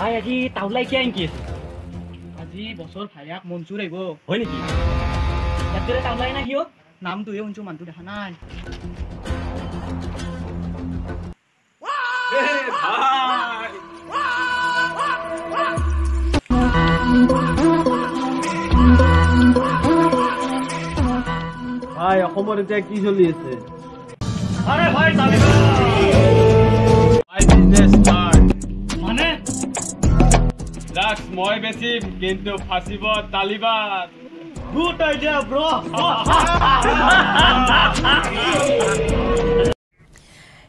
ভাই আজি টাউলাই কি আনকি আছে আজি বছৰ ভাইয়াক মঞ্জুৰ আহিব হয় নেকি ইয়াতে টাউলাই না কিয় নামটোহে শুনছো মানুহটো দেখা নাই ভাই অসমৰ এতিয়া কি চলি আছে আরে ভাই তালিবান ভাই বিজনেস স্টার্ট মানে ড্রাগস মই বেচিম কিন্তু ফাঁসিব তালিবান গুড আইডিয়া ব্রো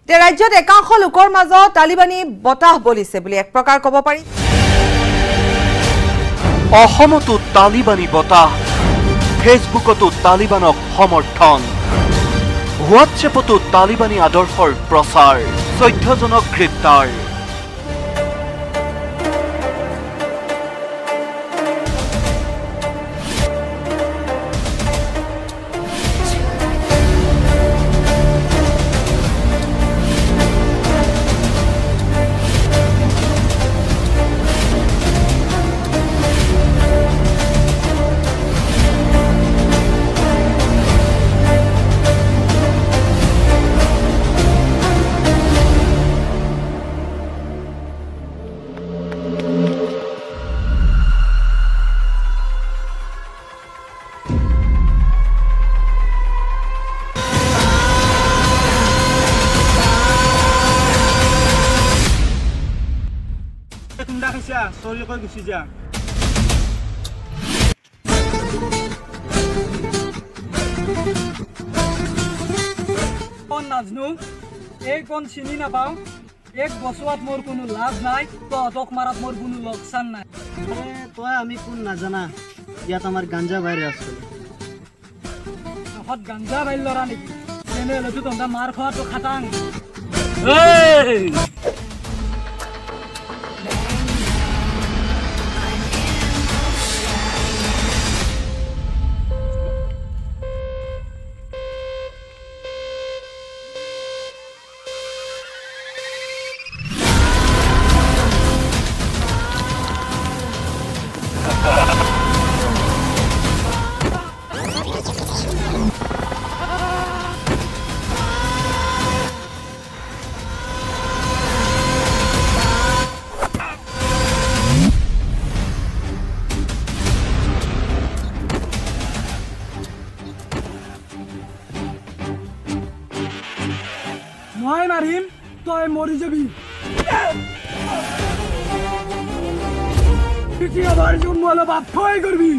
ৰাজ্যত একাংশ লোকৰ মাজত তালিবানী বতাহ বলিছে বুলি এক প্ৰকাৰ ক'ব পাৰি অসমতো তালিবানী বতাহ ফেচবুকতো তালিবানক সমৰ্থন হোৱাটছএপতো তালিবানী আদৰ্শৰ প্ৰচাৰ 14 জনক গ্ৰেপ্তাৰ চৰি কৈ গুচি যা কোন নাজনো এই কোন চিনি নাপাওঁ এক বছৰত মোৰ কোনো লাভ নাই তহঁতক মাৰাত মোৰ কোনো লোকচান নাই তই আমি কোন নাজানা ইয়াত আমাৰ গাঞ্জা বাইৰে আছে কাষত গাঞ্জা বাইল ল'ৰা নেকি তেনেহ'লেতো তহঁতে মাৰ খোৱাটো খাটাং মই মাৰিম তই মৰি যাবি দ্বিতীয়বাৰ জন্ম অলপ আফাই কৰিবি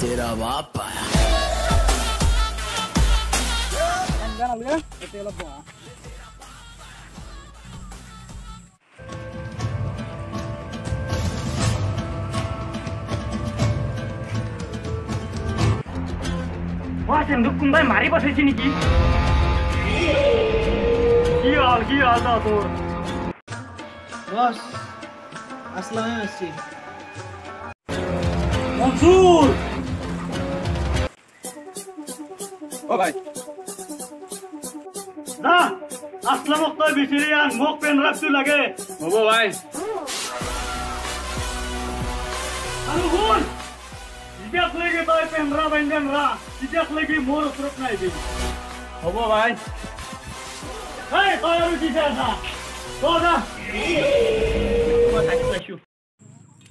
तेरा बाप आया সিন্ধুক কোনোবাই মাৰি পঠাইছে নেকি কি হল তোৰ বস আসলামে আসছি মনসুৰ ও ভাই দা আসলামক তই বিচাৰি আন মোক পেন ৰাখটো লাগে হ'ব ভাই আৰু শুন যেতিয়াক লৈকে তই পেনৰা বান্ধন ৰা তেতিয়াক লৈকে মোৰ ওচৰত নাহিবি হ'ব ভাই তই আৰু কি আছা তই যা মই থাকি পাইছোঁ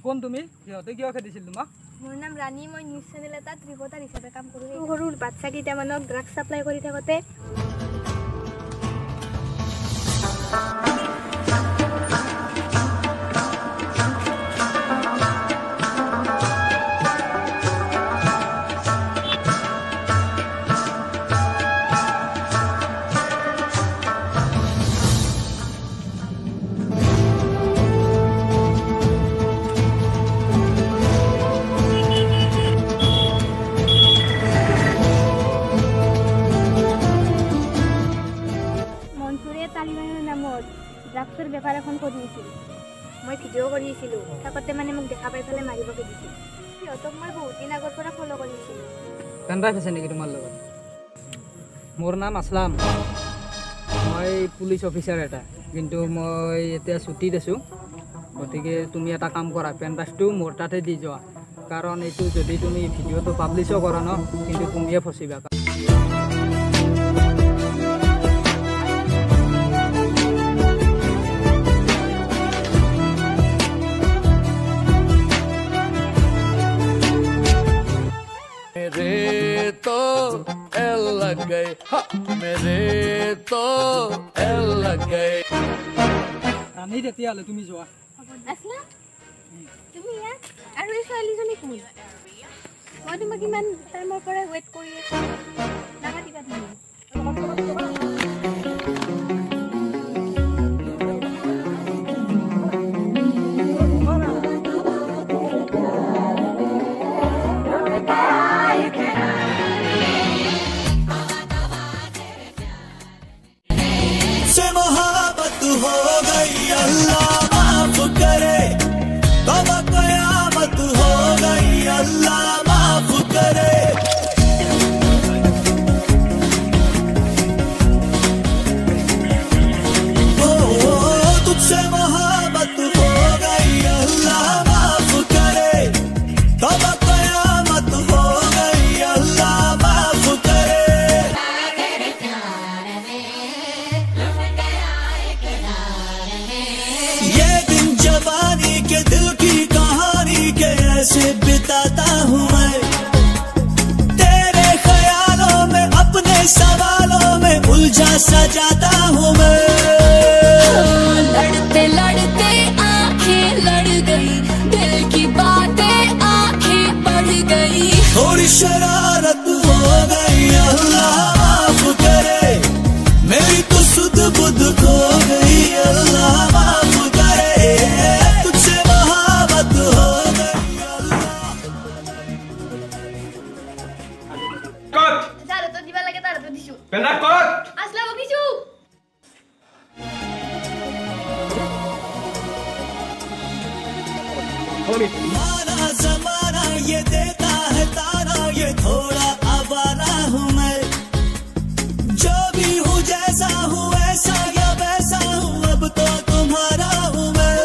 কোন তুমি সিহঁতে কিয় খেদিছিল তোমাক মোৰ নাম ৰাণী মই নিউজ চেনেল এটাত ৰিপৰ্টাৰ হিচাপে কাম কৰোঁ সৰু বাচ্চা কেইটামানক ড্ৰাগছ ছাপ্লাই কৰি থাকোঁতে তাতে মানে মোক দেখা পাই পেলাই মাৰিবকে দিছিল সিহঁতক মই বহুত দিন আগৰ পৰা ফ'ল' কৰিছিলোঁ পেনড্ৰাইভ আছে নেকি তোমাৰ লগত মোৰ নাম আসলাম মই পুলিচ অফিচাৰ এটা কিন্তু মই এতিয়া ছুটীত আছোঁ গতিকে তুমি এটা কাম কৰা পেনড্ৰাইভটো মোৰ তাতে দি যোৱা কাৰণ এইটো যদি তুমি ভিডিঅ'টো পাব্লিছো কৰা ন কিন্তু তুমিয়ে ফচিবা मेरे तो एल लग गए मेरे तो एल लग गए ৰাণী তেতিয়াহ'লে তুমি যোৱা আসলাম তুমি ইয়াত আৰু এই ছোৱালীজনী কোন মই তোমাক ইমান টাইমৰ পৰা ৱেইট কৰি আছোঁ নামাতিবা তুমি हो गई अल्लाह माफ करे तौबा क़यामत हो गई अल्लाह माफ करे तुझसे मोहब्बत हो गई अल्लाह माफ करे तौबा क़यामत हो गई अल्लाह माफ करे जवानी के दिल की कहानी के ऐसे बिताता हूँ मैं तेरे ख्यालों में अपने सवालों में उलझा सजाता हूँ मैं लड़ते लड़ते आंखें लड़ गई दिल की बातें आंखें बढ़ गई थोड़ी शरारत हो गई अल्लाह माफ करे मेरी तो सुध बुध खो गई अल्लाह माफ करे तुझसे मोहब्बत हो गई कट যারা তো দিবা লাগে তারা তো দিছো পেনড্ৰাইভ কট আসলাম দিছো माना जमाना ये देता है ताना ये थोड़ा आवारा हूँ मैं जो भी हूँ जैसा हूँ ऐसा या वैसा हूँ अब तो तुम्हारा हूँ मैं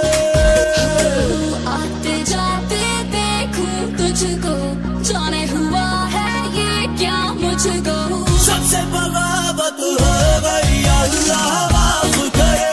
आते जाते देखूं तुझको जाने हुआ है ये क्या मुझको सबसे बगावत हो गई अल्लाह माफ करे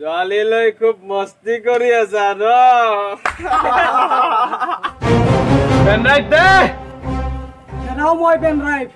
ছোৱালী লৈ খুব মস্তি কৰি আছা ন পেনড্ৰাইভ দে দেখাও মই পেনড্ৰাইভ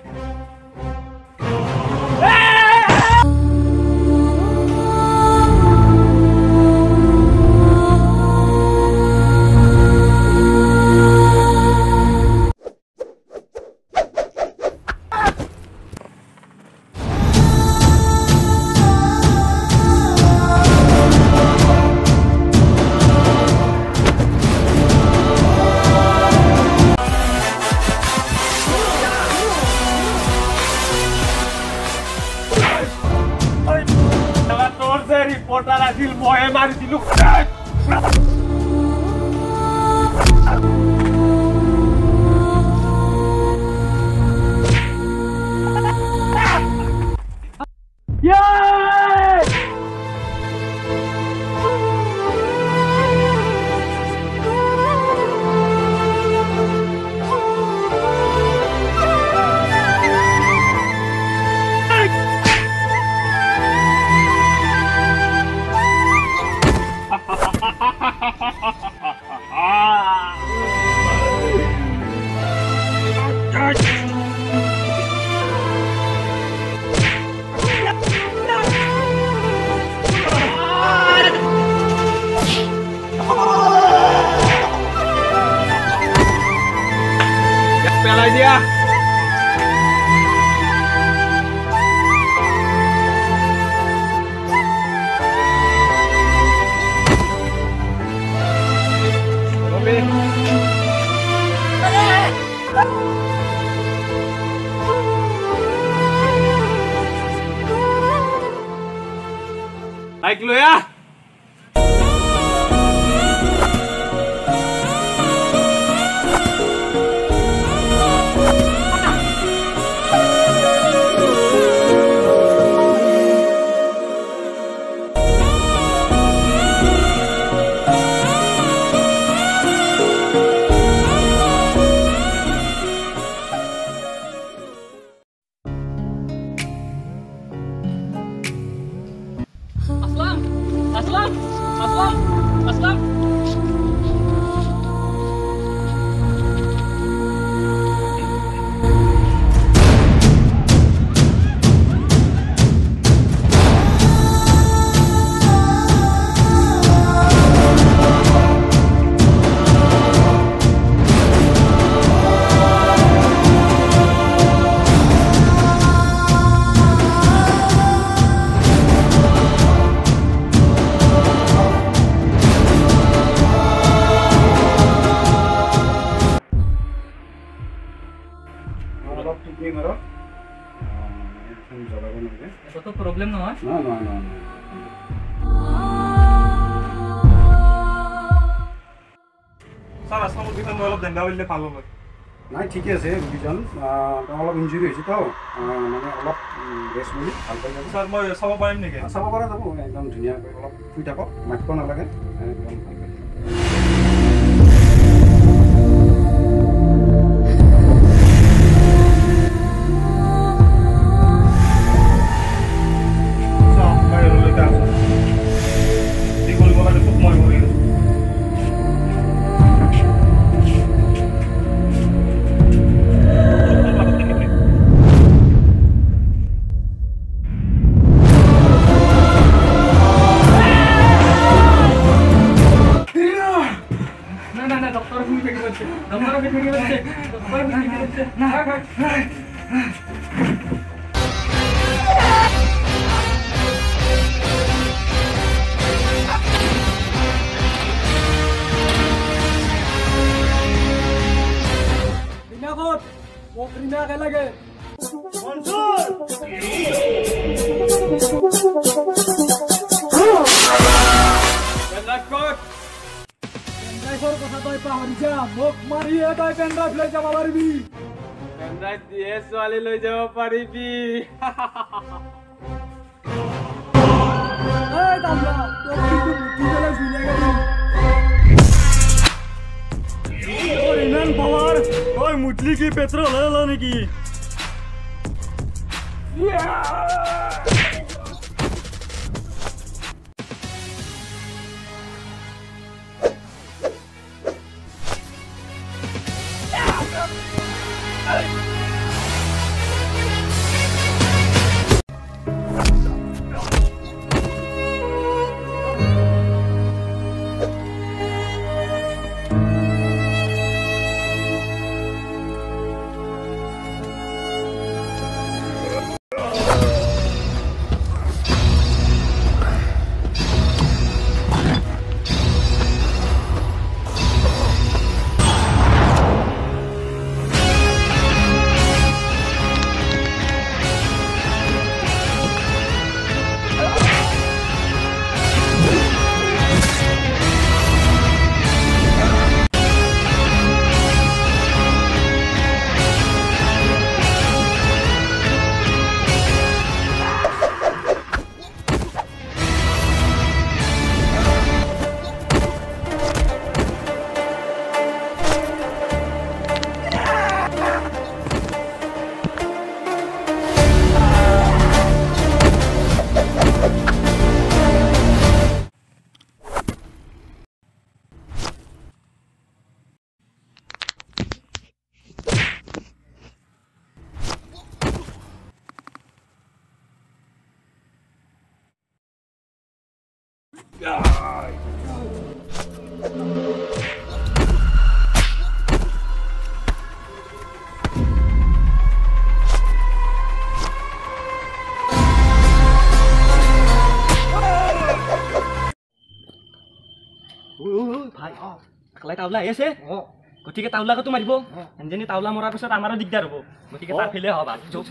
পেলাই দিয়া Baik lu ya. Aslam. Problem নহয় স্যাৰ আসামত বিষয় মই অলপ জানিব পাৰিলে ভাল হ'ব নাই ঠিকে আছে বিজন অলপ ইনজুৰি হৈছে তো মানে অলপ ৰেষ্ট লৈ ভাল পাই যাব স্যাৰ মই চাব পাৰিম নেকি চাব পৰা যাব একদম ধুনীয়াকৈ অলপ শুই থাকক মাতিব নালাগে একদম ভাল পাই লৈ যাব পাৰিবি ইমান পাৱাৰ তই মুটলি কি পেট্ৰল হল নেকি একলাই তাউলা আহি আছে গতিকে তাউলাকতো মাৰিব এনজনী তাউলা মৰাৰ পিছত আমাৰো দিগদাৰ হ'ব গতিকে তাৰ ফেলে হ'ব যাওক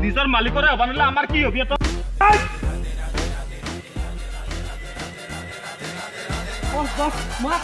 নিজৰ মালিকৰে হ'ব নহ'লে আমাৰ কি হবি মই